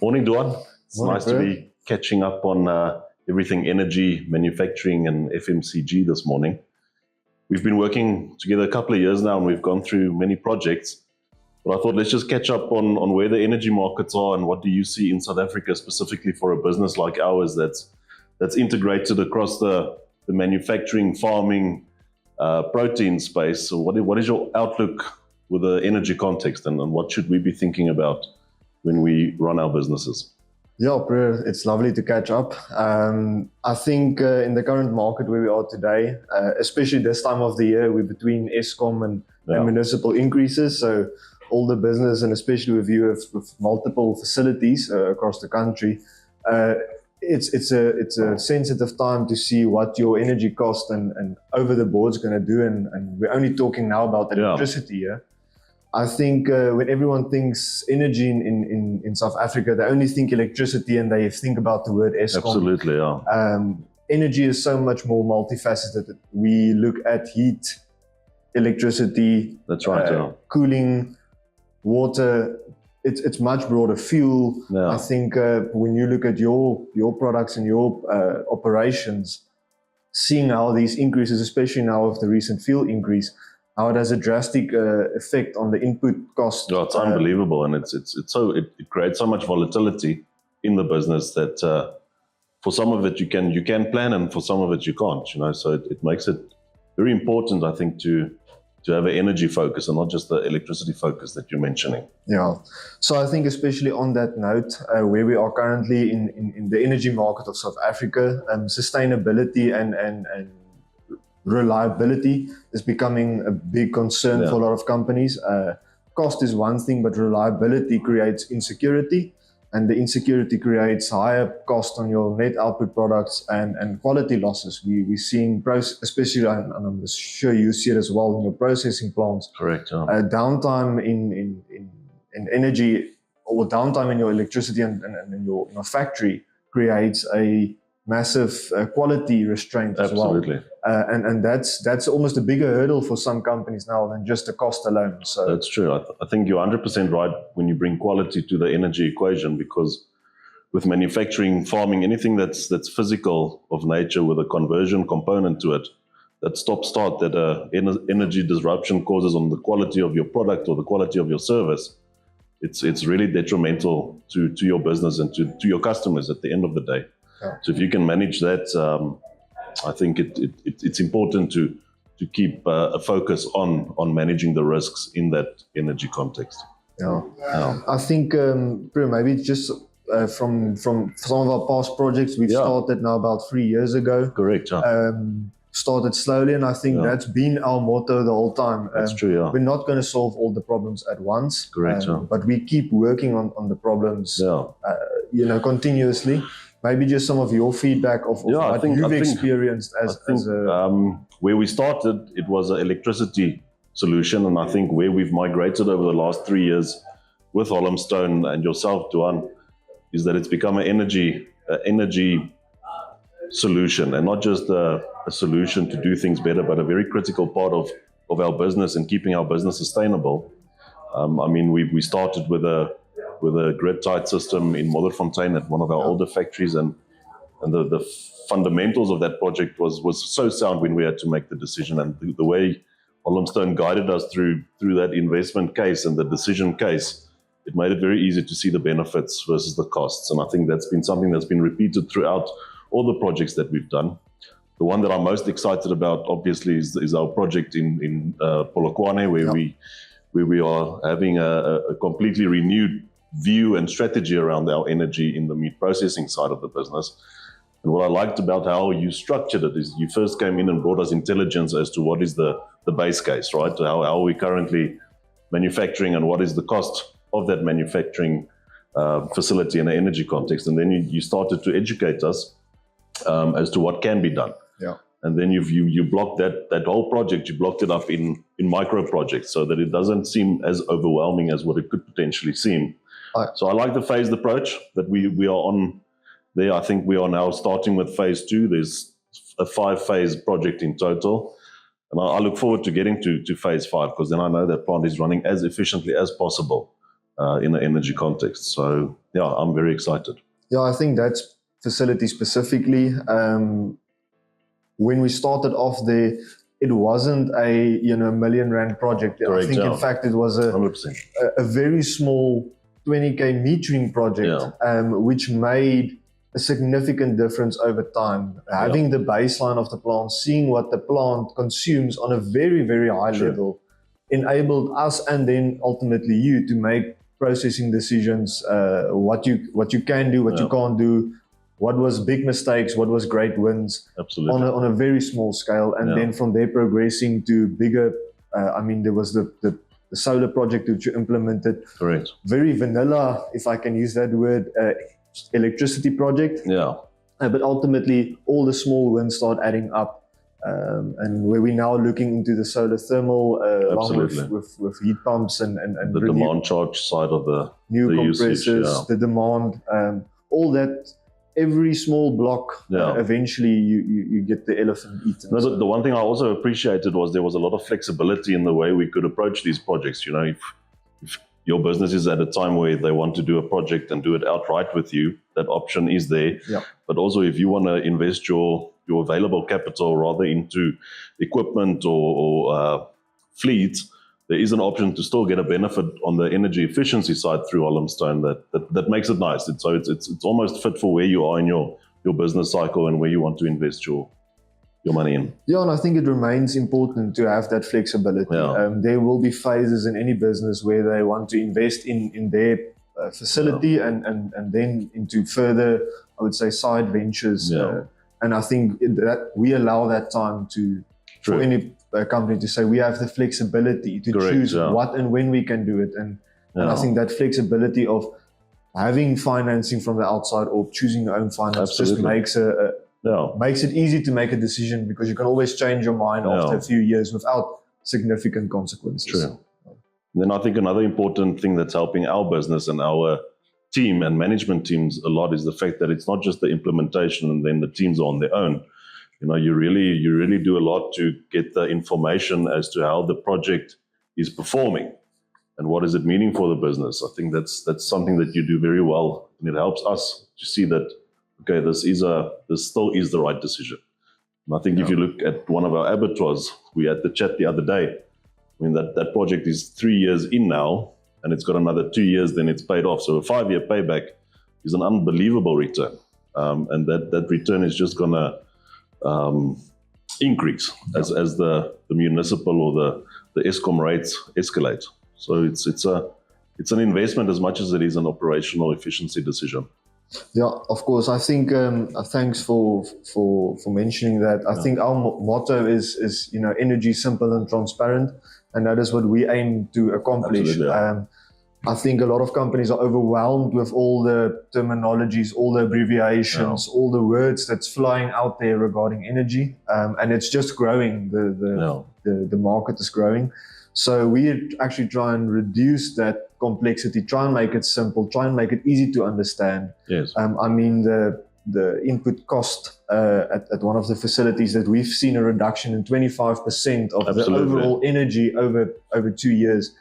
Morning, Duan. It's Morning, nice to bro. be catching up on everything energy, manufacturing, and FMCG this morning. We've been working together a couple of years now, and we've gone through many projects. But I thought let's just catch up on where the energy markets are and what do you see in South Africa specifically for a business like ours that's integrated across the manufacturing, farming, protein space. So what is your outlook with the energy context, and what should we be thinking about when we run our businesses? Yeah, bro, it's lovely to catch up. I think in the current market where we are today, especially this time of the year, we're between Eskom and municipal increases. So all the business, and especially with you with multiple facilities across the country, it's a sensitive time to see what your energy cost and over the board's going to do. And we're only talking now about electricity here. I think when everyone thinks energy in South Africa, they only think electricity and they think about the word Eskom. Absolutely, yeah. Energy is so much more multifaceted. We look at heat, electricity, That's right, cooling, water. It's much broader. Fuel. Yeah. I think when you look at your products and your operations, seeing how these increases, especially now with the recent fuel increase, how it has a drastic effect on the input cost. Yeah, it's unbelievable, and it creates so much volatility in the business that for some of it you can plan, and for some of it you can't. So it makes it very important, I think, to have an energy focus and not just the electricity focus that you're mentioning. Yeah. So I think especially on that note, where we are currently in the energy market of South Africa, sustainability and reliability is becoming a big concern for a lot of companies. Cost is one thing, but reliability creates insecurity, and the insecurity creates higher cost on your net output products and quality losses. We're seeing, especially, and I'm sure you see it as well in your processing plants. Correct. Yeah. Downtime in energy, or downtime in your electricity and in your factory creates a massive quality restraint as well. Absolutely. And that's almost a bigger hurdle for some companies now than just the cost alone. So that's true. I think you're 100% right when you bring quality to the energy equation, because with manufacturing, farming, anything that's physical of nature with a conversion component to it, that stop-start that energy disruption causes on the quality of your product or the quality of your service, it's really detrimental to your business and to your customers at the end of the day. Yeah. So if you can manage that, I think it's important to keep a focus on managing the risks in that energy context. Yeah. I think maybe just from some of our past projects, we've started now about 3 years ago. Correct. Started slowly, and I think that's been our motto the whole time. That's true. Yeah. We're not going to solve all the problems at once. Correct. But we keep working on the problems, continuously. Maybe just some of your feedback of what you've experienced as where we started, it was an electricity solution, and I think where we've migrated over the last 3 years with Holmstone and yourself, Duan, is that it's become an energy solution, and not just a solution to do things better, but a very critical part of our business and keeping our business sustainable. We started with a grid-tied system in Modderfontein at one of our older factories, and the fundamentals of that project was so sound when we had to make the decision, and the way Holmstone guided us through that investment case and the decision case, it made it very easy to see the benefits versus the costs. And I think that's been something that's been repeated throughout all the projects that we've done. The one that I'm most excited about, obviously, is our project in Polokwane, where we are having a completely renewed view and strategy around our energy in the meat processing side of the business. And what I liked about how you structured it is you first came in and brought us intelligence as to what is the base case, right? How are we currently manufacturing and what is the cost of that manufacturing facility in an energy context. And then you started to educate us as to what can be done. Yeah. And then you blocked that whole project, you blocked it up in micro projects so that it doesn't seem as overwhelming as what it could potentially seem. So I like the phased approach that we are on there. I think we are now starting with phase 2. There's a 5-phase project in total. And I look forward to getting to phase 5, because then I know that plant is running as efficiently as possible in the energy context. So yeah, I'm very excited. Yeah, I think that's facility specifically. When we started off there, it wasn't a $1 million project. Correct, I think in fact it was 100%. a very small 20K metering project, which made a significant difference over time. Having the baseline of the plant, seeing what the plant consumes on a very, very high level, enabled us and then ultimately you to make processing decisions, what you can do, what you can't do, what was big mistakes, what was great wins. Absolutely. On a very small scale. And then from there progressing to bigger, there was the solar project which you implemented. Correct. Very vanilla, if I can use that word, electricity project. Yeah. But ultimately, all the small wins start adding up. And where we're now looking into the solar thermal, along with heat pumps and the demand charge side of the new the compressors, usage, the demand, all that. Every small block, eventually you get the elephant eaten. No, the one thing I also appreciated was there was a lot of flexibility in the way we could approach these projects. If your business is at a time where they want to do a project and do it outright with you, that option is there. Yeah. But also if you want to invest your available capital rather into equipment or fleet, there is an option to still get a benefit on the energy efficiency side through Holmstone that makes it nice. It's almost fit for where you are in your business cycle and where you want to invest your money in. Yeah, and I think it remains important to have that flexibility. Yeah. There will be phases in any business where they want to invest in their facility and then into further, I would say, side ventures. And I think that we allow that time for any company to say we have the flexibility to choose what and when we can do it. And I think that flexibility of having financing from the outside or choosing your own finance just makes makes it easy to make a decision, because you can always change your mind after a few years without significant consequences. True. Then I think another important thing that's helping our business and our team and management teams a lot is the fact that it's not just the implementation and then the teams are on their own. You really do a lot to get the information as to how the project is performing and what is it meaning for the business. I think that's something that you do very well, and it helps us to see that, okay, this still is the right decision. And I think if you look at one of our abattoirs, we had the chat the other day. I mean, that project is 3 years in now, and it's got another 2 years, then it's paid off. So a 5-year payback is an unbelievable return. And that return is just going to increase as the municipal or the Eskom rates escalate. So it's an investment as much as it is an operational efficiency decision. Yeah, of course. I think thanks for mentioning that. I think our motto is energy simple and transparent, and that is what we aim to accomplish. I think a lot of companies are overwhelmed with all the terminologies, all the abbreviations, all the words that's flying out there regarding energy, and it's just growing. The market is growing. So we actually try and reduce that complexity, try and make it simple, try and make it easy to understand. Yes. The input cost at one of the facilities that we've seen a reduction in 25% of the overall energy over 2 years.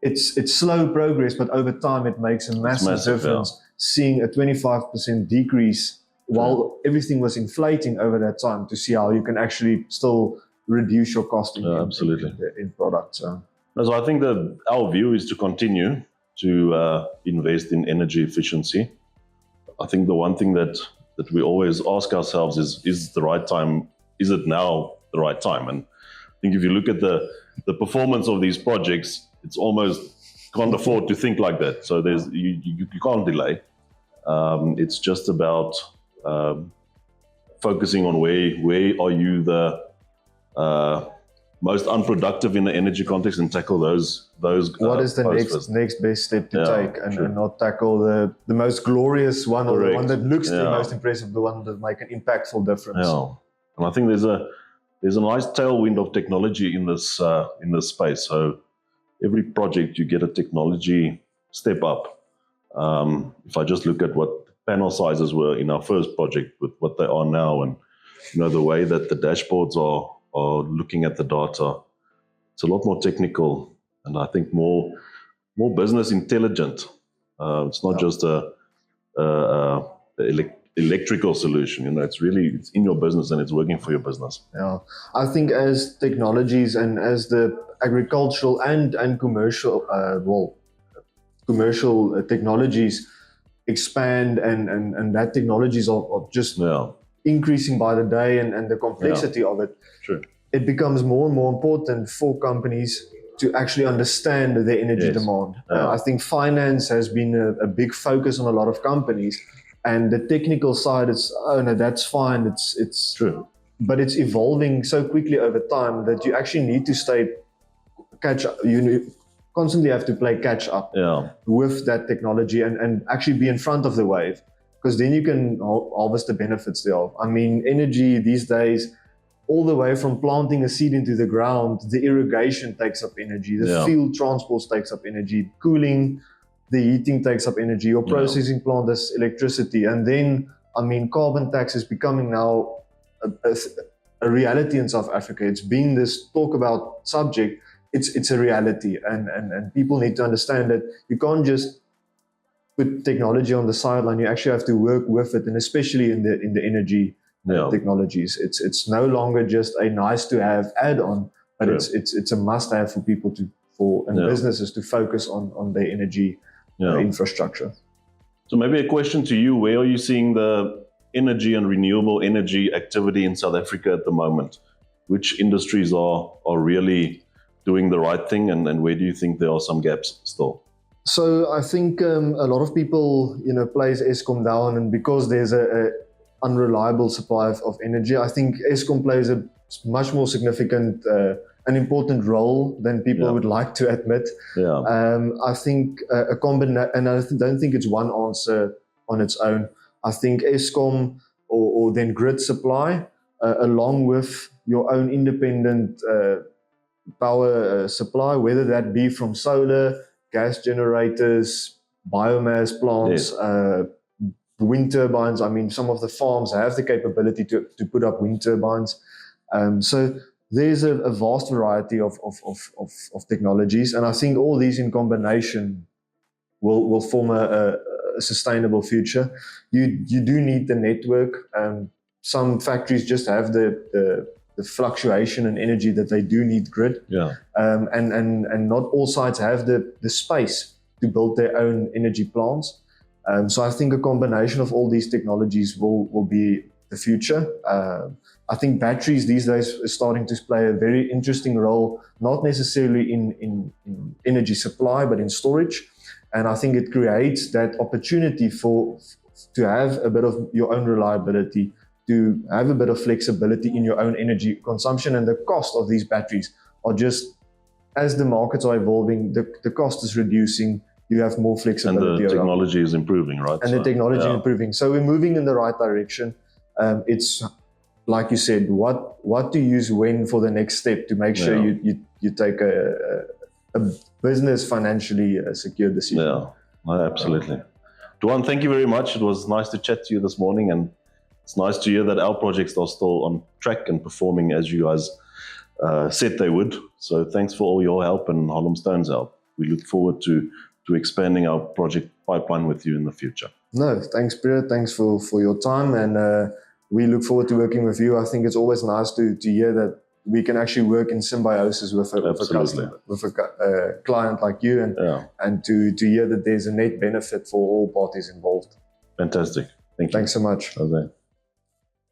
It's slow progress, but over time it makes a massive difference. Yeah. Seeing a 25% decrease while everything was inflating over that time, to see how you can actually still reduce your cost in products. So I think that our view is to continue to invest in energy efficiency. I think the one thing that we always ask ourselves is the right time? Is it now the right time? And I think if you look at the performance of these projects, it's almost can't afford to think like that. So you can't delay. It's just about focusing on where are you the most unproductive in the energy context, and tackle those. What is the next best step to take, and not tackle the most glorious one, or the one that looks the most impressive, the one that make an impactful difference. Yeah, and I think there's a nice tailwind of technology in this space. So every project you get a technology step up. If I just look at what panel sizes were in our first project with what they are now, and the way that the dashboards are looking at the data, it's a lot more technical, and I think more more business intelligent. It's not just a electrical solution. It's in your business and it's working for your business. Yeah, I think as technologies and as the agricultural and commercial commercial technologies expand and that technologies are just increasing by the day and the complexity of it. True. It becomes more and more important for companies to actually understand their energy demand. I think finance has been a big focus on a lot of companies, and the technical side is, oh no, that's fine. It's true, but it's evolving so quickly over time that you actually need to catch up. You constantly have to play catch up with that technology and actually be in front of the wave, because then you can harvest the benefits thereof. I mean, energy these days, all the way from planting a seed into the ground, the irrigation takes up energy, the field transport takes up energy, cooling, the heating takes up energy, your processing plant has electricity. And then, I mean, carbon tax is becoming now a reality in South Africa. It's been this talk about subject, it's a reality. And people need to understand that you can't just put technology on the sideline, you actually have to work with it, and especially in the energy technologies. It's no longer just a nice to have add-on, but it's a must have for people businesses to focus on their energy infrastructure. So maybe a question to you: where are you seeing the energy and renewable energy activity in South Africa at the moment? Which industries are really doing the right thing, and where do you think there are some gaps still? So I think a lot of people plays Eskom down, and because there's a unreliable supply of energy, I think Eskom plays a much more significant an important role than people would like to admit. I think a combination, and I don't think it's one answer on its own. I think Eskom or then grid supply, along with your own independent power supply, whether that be from solar, gas generators, biomass plants, wind turbines. I mean, some of the farms have the capability to put up wind turbines. So there's a vast variety of technologies, and I think all these in combination will form a sustainable future. You do need the network. Some factories just have the fluctuation in energy that they do need grid. And not all sites have the space to build their own energy plants. So I think a combination of all these technologies will be the future. I think batteries these days are starting to play a very interesting role, not necessarily in energy supply, but in storage. And I think it creates that opportunity to have a bit of your own reliability, to have a bit of flexibility in your own energy consumption. And the cost of these batteries are just, as the markets are evolving, the cost is reducing. You have more flexibility. And the technology is improving, right? And the technology is improving. So we're moving in the right direction. It's, like you said, what to use when for the next step to make sure you take a business financially secure decision. Yeah, absolutely. Duan, thank you very much. It was nice to chat to you this morning, and it's nice to hear that our projects are still on track and performing as you guys said they would. So thanks for all your help and Harlem Stone's help. We look forward to expanding our project pipeline with you in the future. No, thanks, Peter. Thanks for your time, and we look forward to working with you. I think it's always nice to hear that we can actually work in symbiosis with a customer, with a client like you, and to hear that there's a net benefit for all parties involved. Fantastic. Thank you. Thanks so much. Jose.